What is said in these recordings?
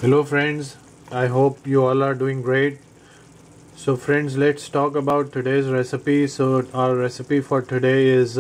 Hello friends, I hope you all are doing great. So friends, let's talk about today's recipe. So our recipe for today is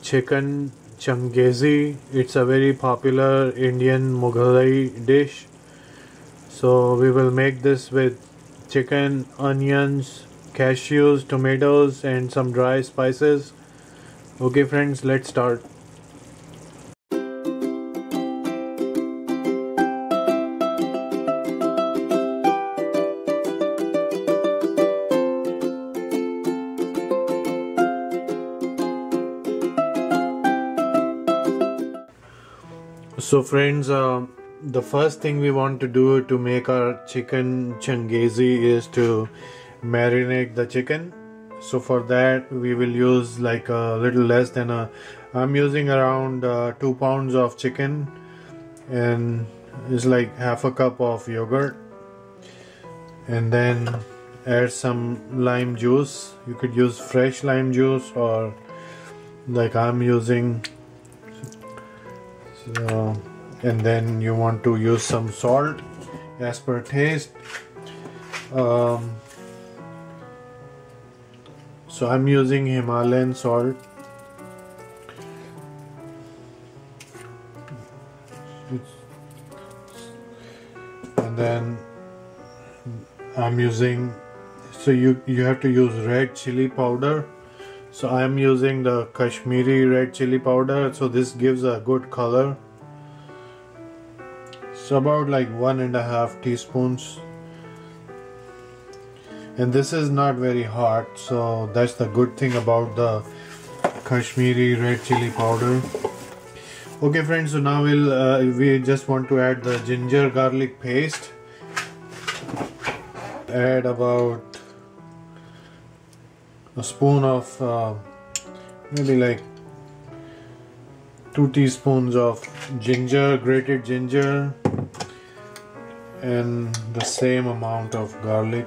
chicken changezi. It's a very popular Indian Mughalai dish. So we will make this with chicken, onions, cashews, tomatoes and some dry spices. Okay friends, let's start. So friends, the first thing we want to do to make our chicken changezi is to marinate the chicken. So for that we will use like a little less than I'm using around 2 pounds of chicken, and it's like half a cup of yogurt, and then add some lime juice. You could use fresh lime juice or like I'm using. So, and then you want to use some salt as per taste. So I'm using Himalayan salt. And then I'm using, so you have to use red chili powder. So I am using the Kashmiri red chili powder, so this gives a good color. So about like 1.5 teaspoons. And this is not very hot, so that's the good thing about the Kashmiri red chili powder. Okay friends, so now we just want to add the ginger garlic paste. Add about a spoon of maybe like 2 teaspoons of ginger, grated ginger, and the same amount of garlic.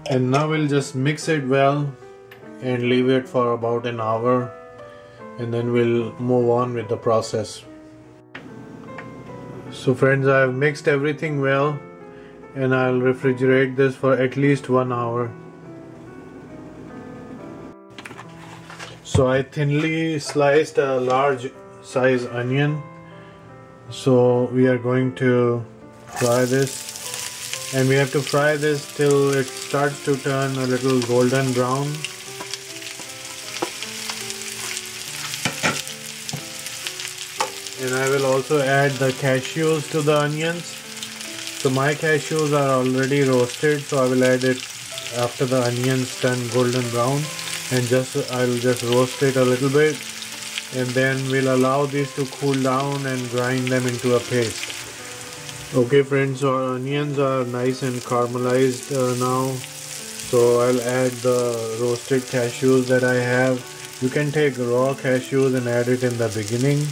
And now we'll just mix it well and leave it for about an hour, and then we'll move on with the process. So friends, I have mixed everything well, and I'll refrigerate this for at least 1 hour. So I thinly sliced a large size onion. So we are going to fry this, and we have to fry this till it starts to turn a little golden brown. And I will also add the cashews to the onions. So my cashews are already roasted, so I will add it after the onions turn golden brown, and I'll just roast it a little bit, and then we'll allow these to cool down and grind them into a paste. Okay friends, so our onions are nice and caramelized now. So I'll add the roasted cashews that I have. You can take raw cashews and add it in the beginning.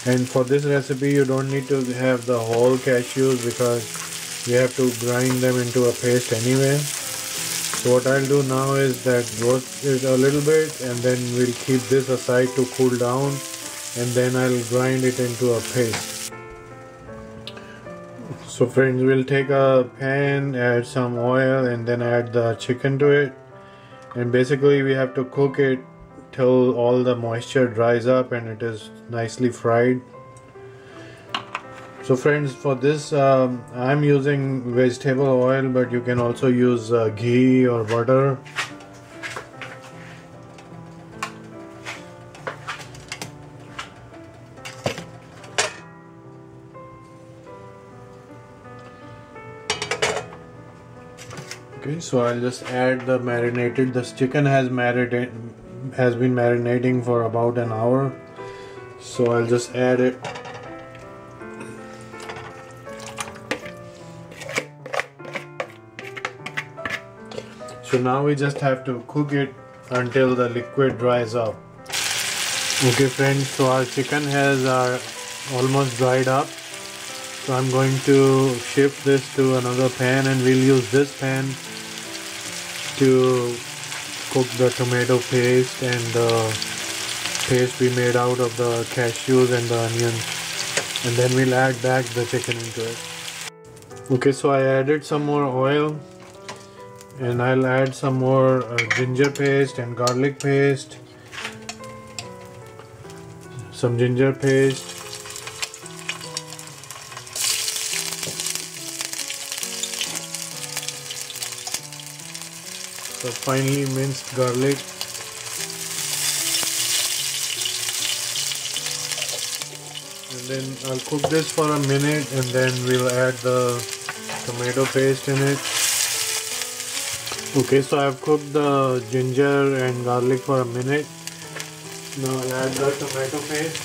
And for this recipe you don't need to have the whole cashews because we have to grind them into a paste anyway. So what I'll do now is that roast it a little bit, and then we'll keep this aside to cool down, and then I'll grind it into a paste. So friends, we'll take a pan, add some oil, and then add the chicken to it, and basically we have to cook it till all the moisture dries up and it is nicely fried. So friends, for this I'm using vegetable oil, but you can also use ghee or butter. Okay, so I'll just add the marinated. This chicken has been marinating for about an hour, so I'll just add it. So now we just have to cook it until the liquid dries up. Okay friends, so our chicken has almost dried up. So I'm going to shift this to another pan, and we'll use this pan to cook the tomato paste and the paste we made out of the cashews and the onions, and then we'll add back the chicken into it. Okay, so I added some more oil, and I'll add some more ginger paste and garlic paste, some ginger paste, some finely minced garlic, and then I'll cook this for a minute, and then we'll add the tomato paste in it. Okay, so I've cooked the ginger and garlic for a minute. Now I'll add the tomato paste.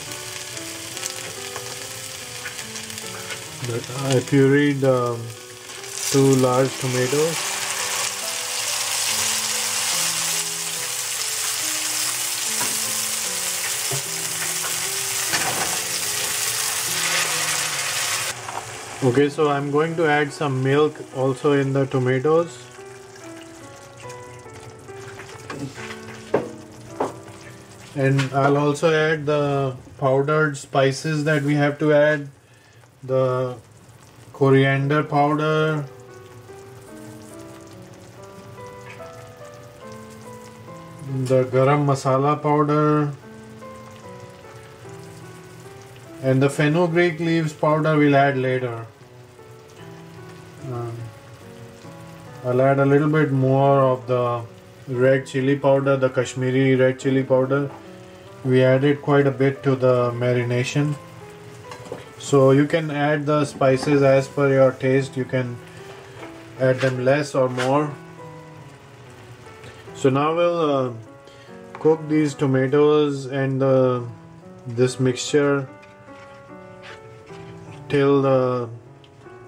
I pureed 2 large tomatoes. Okay, so I'm going to add some milk also in the tomatoes. And I'll also add the powdered spices that we have to add. The coriander powder, the garam masala powder, and the fenugreek leaves powder we'll add later. I'll add a little bit more of the red chili powder, the Kashmiri red chili powder. We added quite a bit to the marination. So you can add the spices as per your taste. You can add them less or more. So now we'll cook these tomatoes and this mixture till the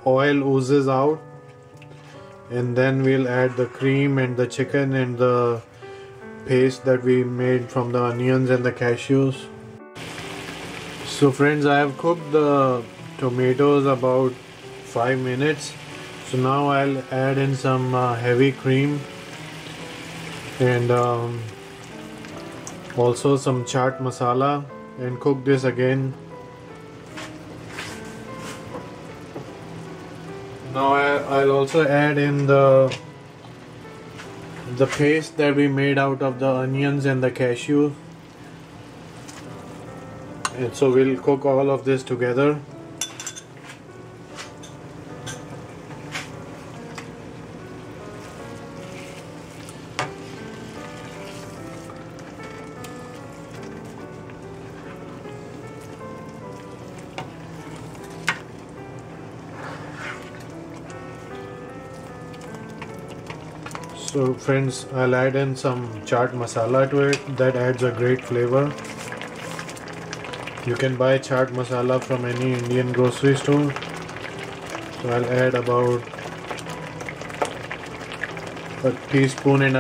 oil oozes out, and then we'll add the cream and the chicken and the paste that we made from the onions and the cashews. So friends, I have cooked the tomatoes about 5 minutes. So now I'll add in some heavy cream and also some chaat masala and cook this again. Now I'll also add in the paste that we made out of the onions and the cashew, and so we'll cook all of this together. So friends, I'll add in some chaat masala to it. That adds a great flavor. You can buy chaat masala from any Indian grocery store. So I'll add about 1.5 teaspoons.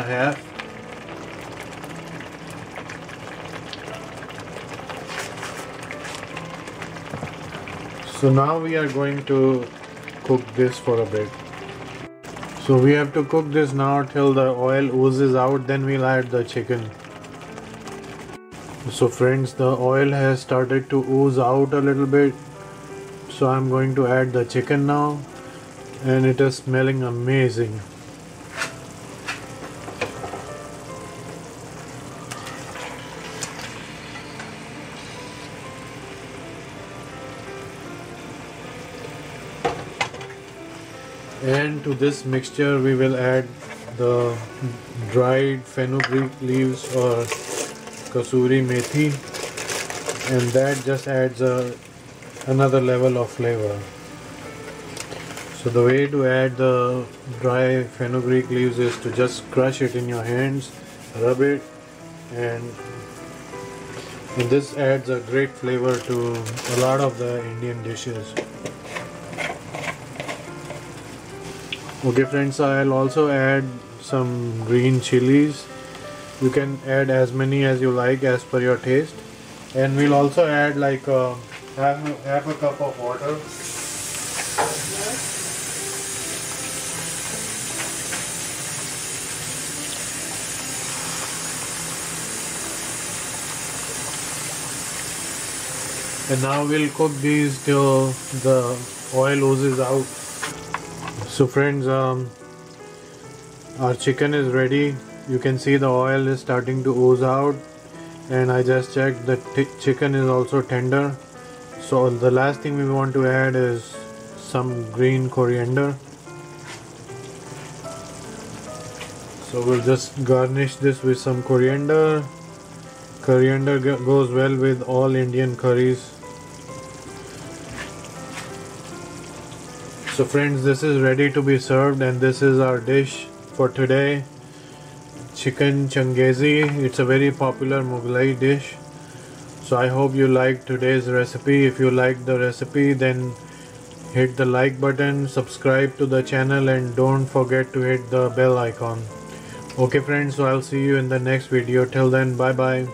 So now we are going to cook this for a bit. So we have to cook this now till the oil oozes out, then we'll add the chicken. So friends, the oil has started to ooze out a little bit. So I'm going to add the chicken now, and it is smelling amazing. And to this mixture we will add the dried fenugreek leaves or kasuri methi, and that just adds another level of flavor. So the way to add the dry fenugreek leaves is to just crush it in your hands, rub it, and this adds a great flavor to a lot of the Indian dishes. Okay friends, I'll also add some green chilies. You can add as many as you like as per your taste. And we'll also add like half a cup of water. And now we'll cook these till the oil oozes out. So friends, our chicken is ready. You can see the oil is starting to ooze out, and I just checked the chicken is also tender. So the last thing we want to add is some green coriander. So we'll just garnish this with some coriander. Coriander goes well with all Indian curries. So friends, this is ready to be served, and this is our dish for today. Chicken Changezi. It's a very popular Mughlai dish. So I hope you liked today's recipe. If you liked the recipe, then hit the like button, subscribe to the channel, and don't forget to hit the bell icon. Okay friends, so I'll see you in the next video. Till then, bye bye.